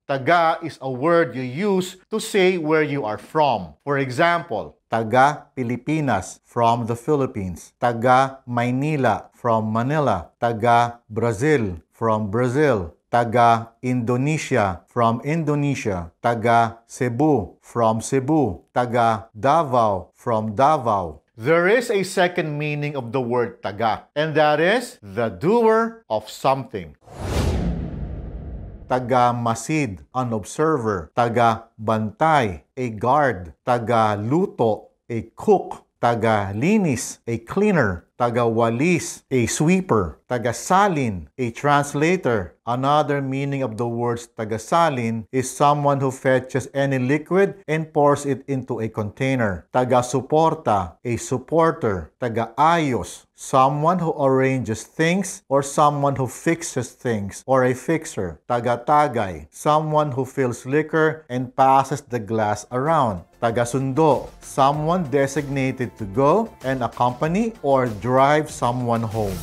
Taga is a word you use to say where you are from. For example, taga Pilipinas, from the Philippines. Taga Maynila, from Manila. Taga Brazil, from Brazil. Taga Indonesia, from Indonesia. Taga Cebu, from Cebu. Taga Davao, from Davao. There is a second meaning of the word taga, and that is the doer of something. Taga-masid, an observer. Taga-bantay, a guard. Taga-luto, a cook. Taga-linis, a cleaner. Taga-walis, a sweeper. Taga-salin, a translator. Another meaning of the words taga-salin is someone who fetches any liquid and pours it into a container. Taga-suporta, a supporter. Taga-ayos, someone who arranges things or someone who fixes things, or a fixer. Taga-tagay, someone who fills liquor and passes the glass around. Taga-sundo, someone designated to go and accompany or drive someone home.